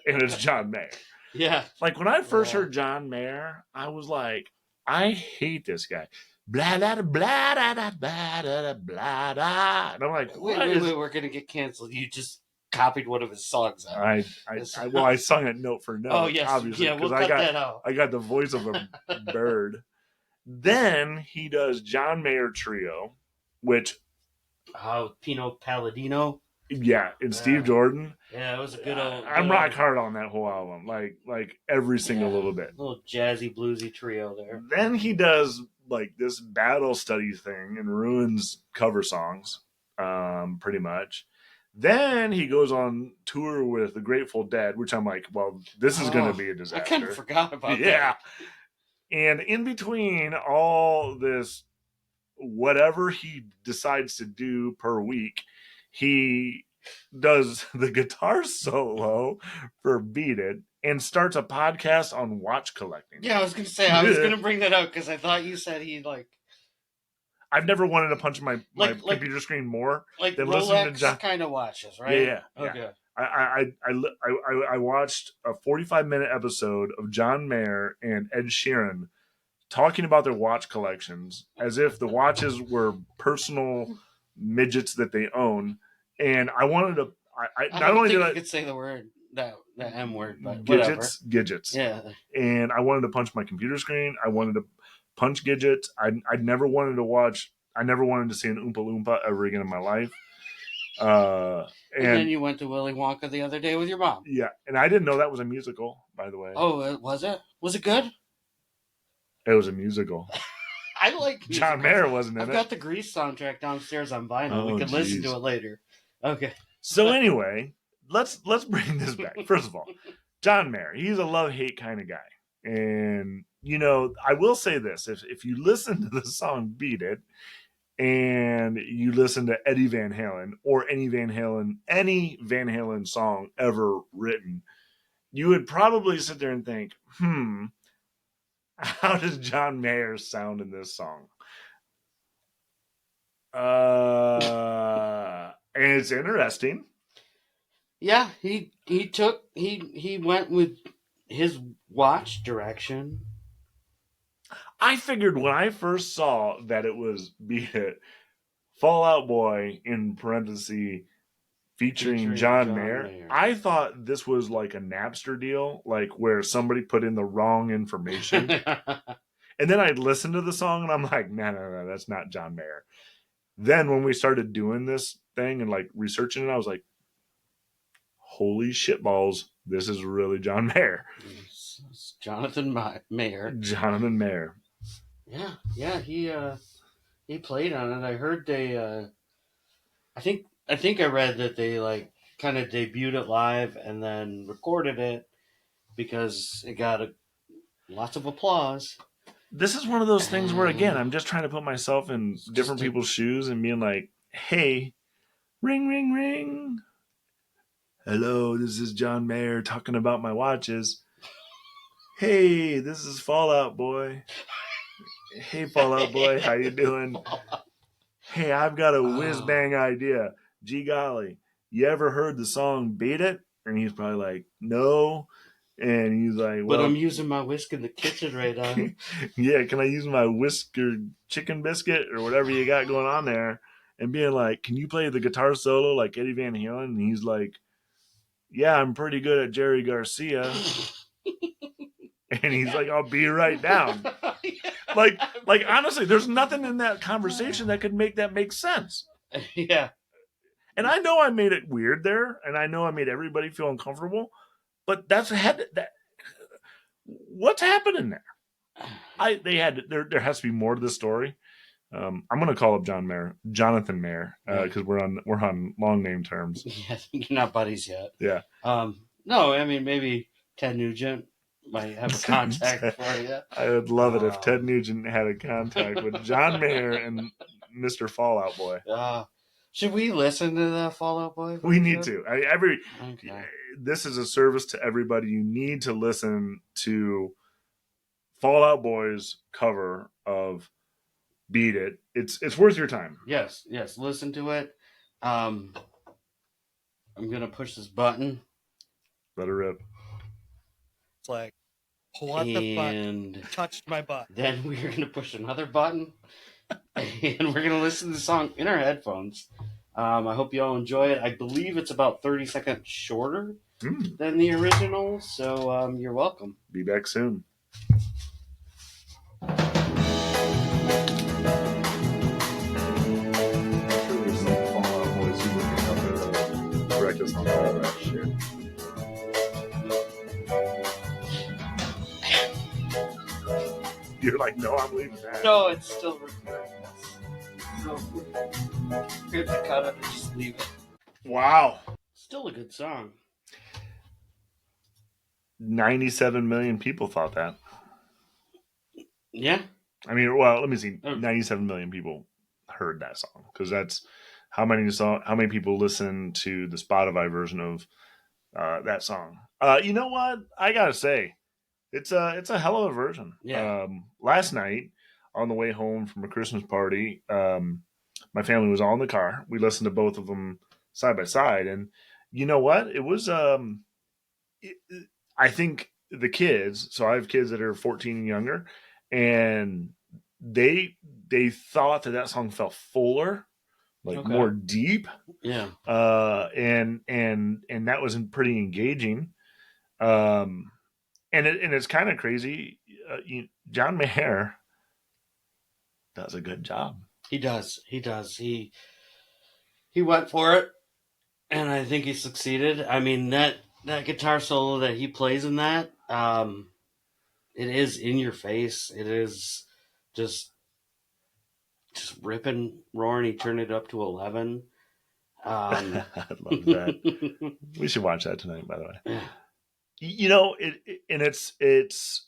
and it's John Mayer. Yeah. Like when I first heard John Mayer, I was like, I hate this guy. Blah blah blah blah blah blah blah blah. And I'm like, wait, we're gonna get canceled. You just copied one of his songs out. I sung it note for note. Oh yes, obviously, yeah, we'll cut that out. I got the voice of a bird. Then he does John Mayer Trio, which Pino Palladino. Yeah, and Steve Jordan. Yeah, it was a good old. I'm rock hard on that whole album, like every single little bit. A little jazzy bluesy trio there. Then he does like this battle study thing and ruins cover songs, pretty much. Then he goes on tour with the Grateful Dead, which I'm like, well, this is going to be a disaster. I kind of forgot about that. Yeah. And in between all this, whatever he decides to do per week, he does the guitar solo for Beat It and starts a podcast on watch collecting. Yeah, I was going to say, I was going to bring that up because I thought you said he like... I've never wanted to punch my computer screen more than listening to John. Kind of watches, right? Yeah. Okay. I watched a 45-minute episode of John Mayer and Ed Sheeran talking about their watch collections as if the watches were personal midgets that they own, and I wanted to. I not only did I could say the word that M word, but Gidgets. Yeah. And I wanted to punch my computer screen. I wanted to punch Gidgets. I never wanted to watch. I never wanted to see an Oompa Loompa ever again in my life. And then you went to Willy Wonka the other day with your mom. Yeah, and I didn't know that was a musical, by the way. Oh, was it? Was it good? It was a musical. I like musicals. John Mayer wasn't in it. I've got the Grease soundtrack downstairs on vinyl. We can listen to it later. Okay. So anyway, let's bring this back. First of all, John Mayer, he's a love-hate kind of guy. And I will say this: if you listen to the song "Beat It" and you listen to Eddie Van Halen or any Van Halen song ever written, you would probably sit there and think, how does John Mayer sound in this song? And it's interesting. Yeah, he went with his watch direction. I figured when I first saw that it was Beat It, Fall Out Boy in parentheses featuring John Mayer, I thought this was like a Napster deal, like where somebody put in the wrong information. And then I'd listen to the song and I'm like, no, that's not John Mayer. Then when we started doing this thing and like researching it, I was like, holy shitballs, this is really John Mayer. It's Jonathan Mayer. Jonathan Mayer. Yeah, he played on it. I heard they I think I read that they like kind of debuted it live and then recorded it because it got lots of applause. This is one of those things where, again, I'm just trying to put myself in different people's shoes and being like, hey, ring, ring, ring. Hello, this is John Mayer talking about my watches. Hey, this is Fall Out Boy. Hey, Fall Out Boy, how you doing? Hey, I've got a whiz-bang idea. Gee golly, you ever heard the song Beat It? And he's probably like, no. And he's like, well, but I'm using my whisk in the kitchen right now. Yeah, can I use my whisk or chicken biscuit or whatever you got going on there? And being like, can you play the guitar solo like Eddie Van Halen? And he's like, yeah, I'm pretty good at Jerry Garcia. And he's like, I'll be right down. Like honestly, there's nothing in that conversation that could make that make sense. Yeah. And I know I made it weird there, and I know I made everybody feel uncomfortable, but what's happening there? There has to be more to the story. I'm gonna call up Jonathan Mayer, because we're on long name terms. Yeah, you're not buddies yet. Yeah. No, I mean maybe Ted Nugent might have a contact for you. I would love it if Ted Nugent had a contact with John Mayer and Mr. Fall Out Boy. Should we listen to the Fall Out Boy? We need to. This is a service to everybody. You need to listen to Fall Out Boy's cover of Beat It. It's worth your time. Yes, listen to it. I'm gonna push this button. Let her rip. It's like, what the fuck touched my butt? Then we're gonna push another button, and we're gonna listen to the song in our headphones. I hope you all enjoy it. I believe it's about 30 seconds shorter than the original, so you're welcome. Be back soon. Us on all that shit. You're like, no, I'm leaving that. No, it's still recording. So we have to cut it and just leave it. Wow. Still a good song. 97 million people thought that. Yeah. I mean, well, let me see. 97 million people heard that song, because that's how many people listen to the Spotify version of that song. You know what? I gotta say, it's a hell of a version. Yeah. Last night on the way home from a Christmas party, my family was all in the car. We listened to both of them side by side, and you know what? It was I think the kids. So I have kids that are 14 and younger, and they thought that song felt fuller. More deep, yeah, and that was pretty engaging, and it's kind of crazy. John Mayer does a good job. He does. He went for it, and I think he succeeded. I mean that guitar solo that he plays in that, it is in your face. It is just ripping, roaring. He turned it up to 11. I love that. We should watch that tonight, by the way. You know, it's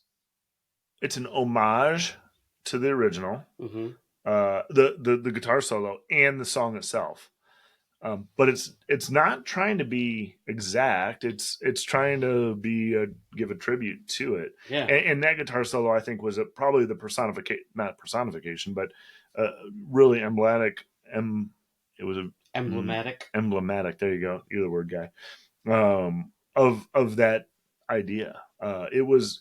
it's an homage to the original, Mm-hmm. the guitar solo and the song itself. But it's not trying to be exact. It's trying to give a tribute to it. Yeah. And that guitar solo, I think, was probably the not personification, but really emblematic. It was Emblematic. emblematic. There you go. You're the word guy. Of that idea. It was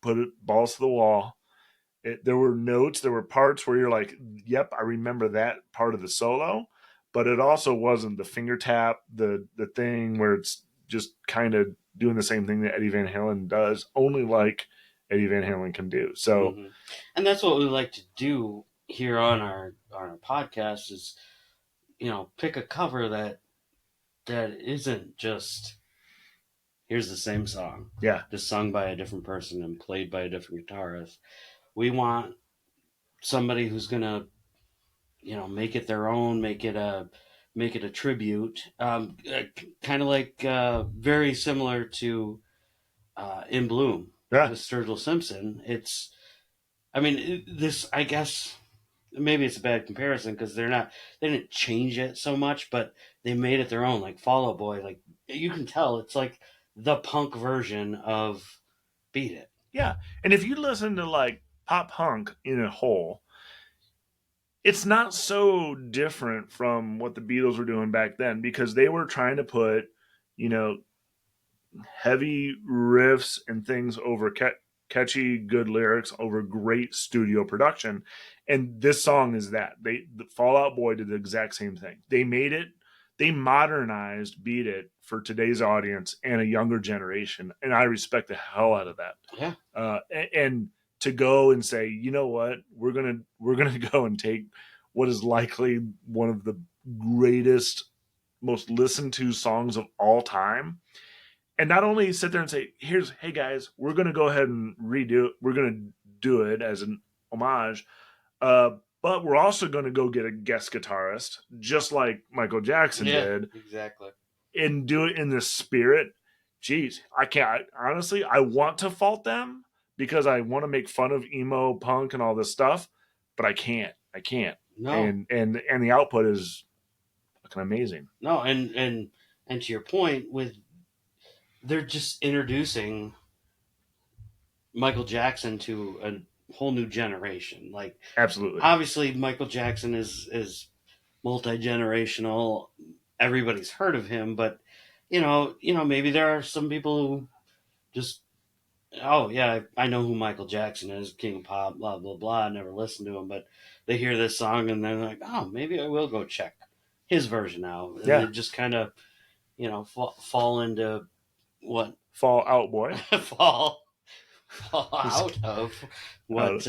put it balls to the wall. There were notes, there were parts where you're like, "Yep, I remember that part of the solo," but it also wasn't the finger tap, the thing where it's just kind of doing the same thing that Eddie Van Halen does, only like Eddie Van Halen can do. So, Mm-hmm. And that's what we like to do here on our podcast is, pick a cover that isn't just here's the same song, yeah, just sung by a different person and played by a different guitarist. We want somebody who's gonna, make it their own, make it a tribute, kind of like very similar to In Bloom yeah, with Sturgill Simpson. I mean, this, I guess, maybe it's a bad comparison because they didn't change it so much, but they made it their own. Like Fall Out Boy, like you can tell it's like the punk version of Beat It. yeah. And if you listen to like pop punk in a whole, it's not so different from what the Beatles were doing back then because they were trying to put, you know, heavy riffs and things over catchy, good lyrics over great studio production. And this song is that. The Fall Out Boy did the exact same thing. They modernized Beat It for today's audience and a younger generation. And I respect the hell out of that. Yeah. And to go and say, you know what, we're gonna go and take what is likely one of the greatest, most listened to songs of all time, and not only sit there and say, hey guys, we're going to go ahead and we're going to do it as an homage, uh, but we're also going to go get a guest guitarist, just like Michael Jackson did, exactly, and do it in the spirit. Jeez, I can't, honestly, I want to fault them because I want to make fun of emo punk and all this stuff, but I can't. No. And the output is fucking amazing. No, and to your point, they're just introducing Michael Jackson to a whole new generation. Like, absolutely, obviously, Michael Jackson is multi-generational. Everybody's heard of him, but maybe there are some people who just, oh yeah, I know who Michael Jackson is, King of Pop, blah blah blah. I never listened to him, but they hear this song and they're like, oh, maybe I will go check his version out, and yeah, they just kind of fall into what Fall Out Boy. fall out of what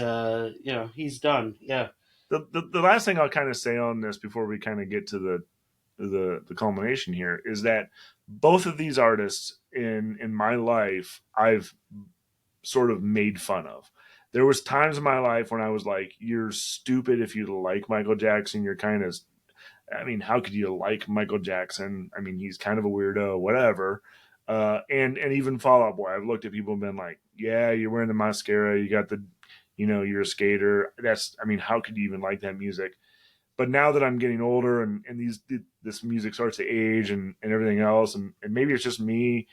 he's done. Yeah. The last thing I'll kind of say on this before we kind of get to the culmination here is that both of these artists in my life I've sort of made fun of. There was times in my life when I was like, you're stupid if you like Michael Jackson. You're kind of, I mean, how could you like Michael Jackson? I mean, he's kind of a weirdo, whatever. And even Fall Out Boy, I've looked at people and been like, yeah, you're wearing the mascara, you got the, you're a skater. I mean, how could you even like that music? But now that I'm getting older and this music starts to age and everything else, and maybe it's just me,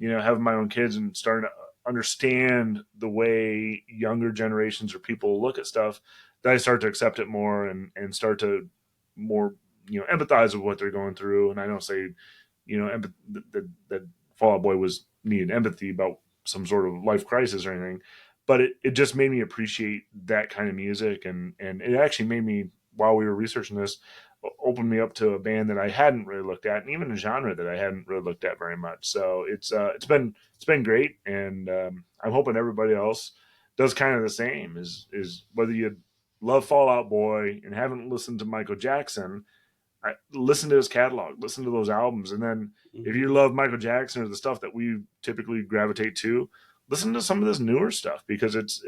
having my own kids and starting to understand the way younger generations or people look at stuff, that I start to accept it more and start to more, empathize with what they're going through. And I don't say, that Fall Out Boy was needed empathy about some sort of life crisis or anything, but it just made me appreciate that kind of music. And it actually made me, while we were researching this, opened me up to a band that I hadn't really looked at, and even a genre that I hadn't really looked at very much. So it's been great, and I'm hoping everybody else does kind of the same. Is whether you love Fall Out Boy and haven't listened to Michael Jackson, listen to his catalog, listen to those albums, and then if you love Michael Jackson or the stuff that we typically gravitate to, listen to some of this newer stuff, because it's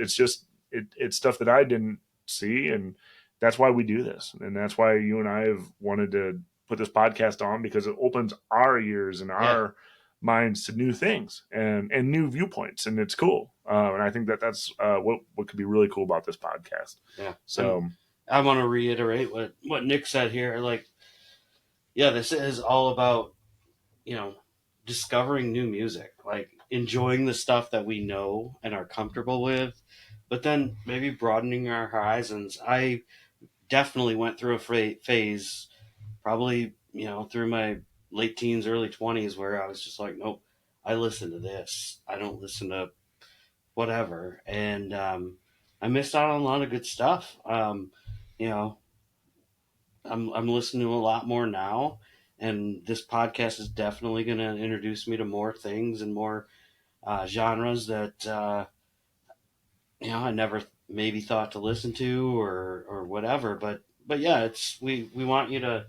stuff that I didn't see, and that's why we do this, and that's why you and I have wanted to put this podcast on, because it opens our ears and our minds to new things and new viewpoints, and it's cool. And I think that's what could be really cool about this podcast. Yeah. So And I want to reiterate what Nick said here. Like, yeah, this is all about, discovering new music, like enjoying the stuff that we know and are comfortable with, but then maybe broadening our horizons. I definitely went through a phase, probably, through my late teens, early 20s, where I was just like, nope, I listen to this. I don't listen to whatever. And I missed out on a lot of good stuff. You know, I'm listening to a lot more now, and this podcast is definitely going to introduce me to more things and more genres that I never maybe thought to listen to or whatever. But yeah, it's we want you to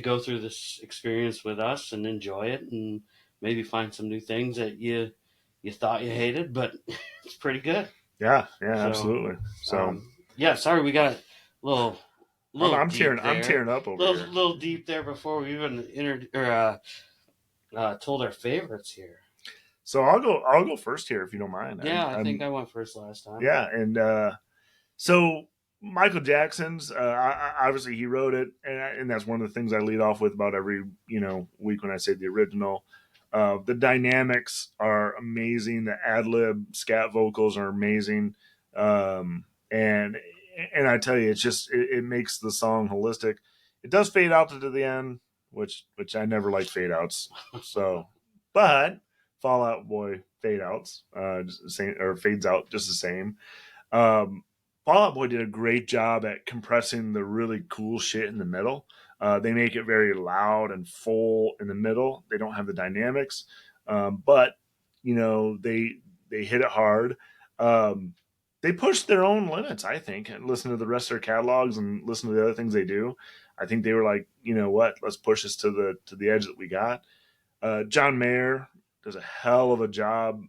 go through this experience with us and enjoy it, and maybe find some new things that you thought you hated, but it's pretty good. yeah, So, absolutely. So yeah, sorry we got a little I'm deep tearing there. I'm tearing up over here. Little deep there before we even told our favorites here. So I'll go first here if you don't mind. Yeah, I think I went first last time. Yeah, and so Michael Jackson's obviously he wrote it, and that's one of the things I lead off with about every week when I say the original. The dynamics are amazing. The ad lib scat vocals are amazing, and I tell you, it's just it makes the song holistic. It does fade out to the end, which I never like fade outs. So, but Fall Out Boy fade outs, just the same, or fades out just the same. Fall Out Boy did a great job at compressing the really cool shit in the middle. They make it very loud and full in the middle. They don't have the dynamics, but they hit it hard. They push their own limits, I think, and listen to the rest of their catalogs and listen to the other things they do. I think they were like, you know what, let's push this to the edge that we got. John Mayer does a hell of a job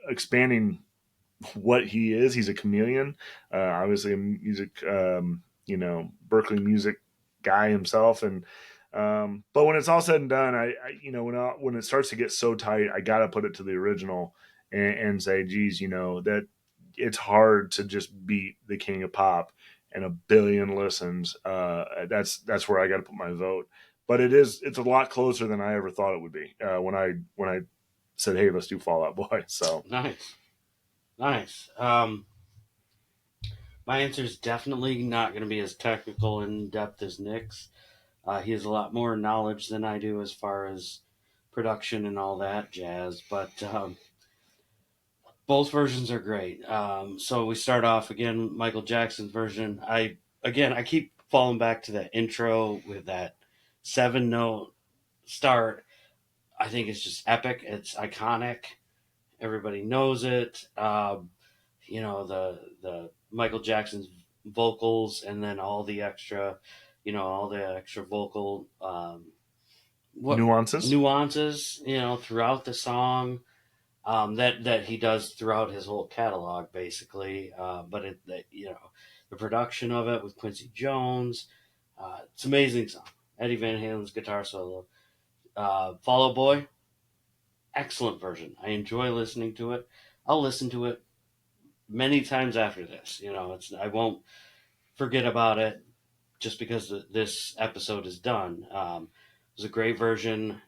expanding what he is. He's a chameleon, obviously a music, Berkeley music guy himself. And but when it's all said and done, when it starts to get so tight, I gotta put it to the original and say, geez, that it's hard to just beat the King of Pop and a billion listens. That's where I got to put my vote. But it's a lot closer than I ever thought it would be when I said, hey, let's do Fall Out Boy. So Nice. My answer is definitely not going to be as technical and in depth as Nick's. He has a lot more knowledge than I do as far as production and all that jazz. But both versions are great. So we start off again, Michael Jackson's version. I keep falling back to that intro with that 7-note start. I think it's just epic. It's iconic. Everybody knows it. The Michael Jackson's vocals, and then all the extra vocal nuances throughout the song. That he does throughout his whole catalog, basically. But the production of it with Quincy Jones, it's an amazing song. Eddie Van Halen's guitar solo. Fall Out Boy, excellent version. I enjoy listening to it. I'll listen to it many times after this. I won't forget about it just because this episode is done. It was a great version.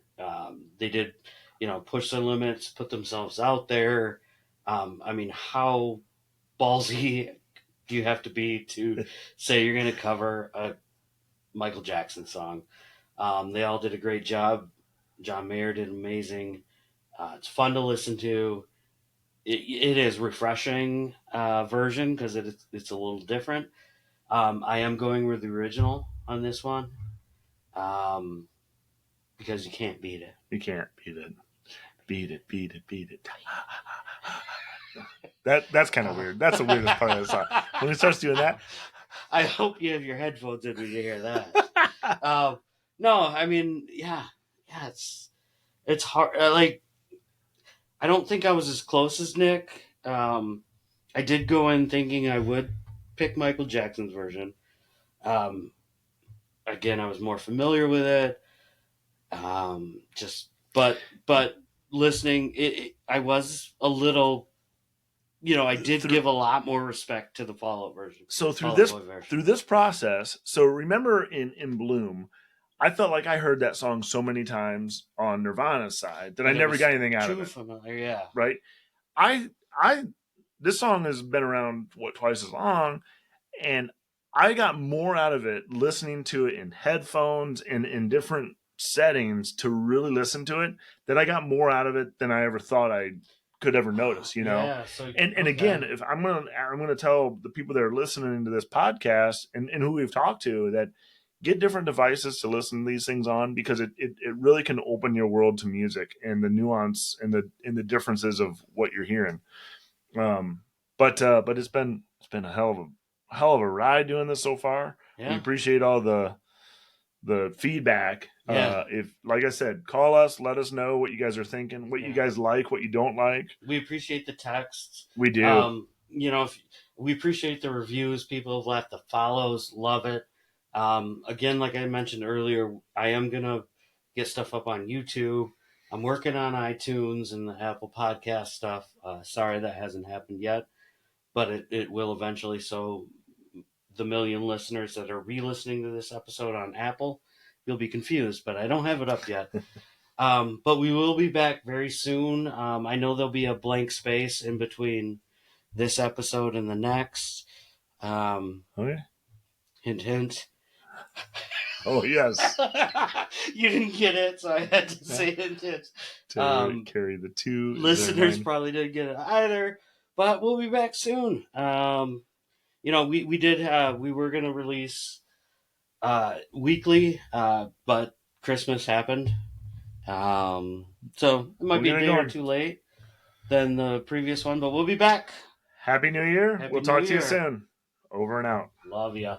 They did, push their limits, put themselves out there. How ballsy do you have to be to say you're going to cover a Michael Jackson song? They all did a great job. John Mayer did amazing. It's fun to listen to. It is refreshing version because it's a little different. I am going with the original on this one because you can't beat it. You can't beat it. Beat it. That's kind of weird. That's the weirdest part of the song. When he starts doing that. I hope you have your headphones in when you hear that. No, it's hard. I don't think I was as close as Nick. I did go in thinking I would pick Michael Jackson's version. Again, I was more familiar with it. Just but listening, I was a little, I did give a lot more respect to the Fall Out version. So through this process, so remember in Bloom, I felt like I heard that song so many times on Nirvana's side that I never got anything out of it. Familiar, yeah. Right. This song has been around twice as long, and I got more out of it listening to it in headphones and in different settings to really listen to it, that I got more out of it than I ever thought I could ever notice, Yeah, so, and again, if I'm gonna tell the people that are listening to this podcast and who we've talked to, that get different devices to listen to these things on, because it really can open your world to music and the nuance and the differences of what you're hearing. But it's been a hell of a ride doing this so far. Yeah. We appreciate all the feedback. Yeah. If, like I said, call us, let us know what you guys are thinking, what you guys like, what you don't like. We appreciate the texts. We do. We appreciate the reviews people have left, the follows, love it. Again, like I mentioned earlier, I am gonna get stuff up on YouTube. I'm working on iTunes and the Apple Podcast stuff. Sorry that hasn't happened yet, but it will eventually. So the million listeners that are re-listening to this episode on Apple, you'll be confused, but I don't have it up yet. But we will be back very soon. I know there'll be a blank space in between this episode and the next. Okay. Hint, hint. Oh, yes. You didn't get it, so I had to say hint, hint. To carry the two. Listeners probably didn't get it either, but we'll be back soon. We were going to release weekly, but Christmas happened. So it might be a day or two late than the previous one, but we'll be back. Happy New Year. We'll talk to you soon. Over and out. Love ya.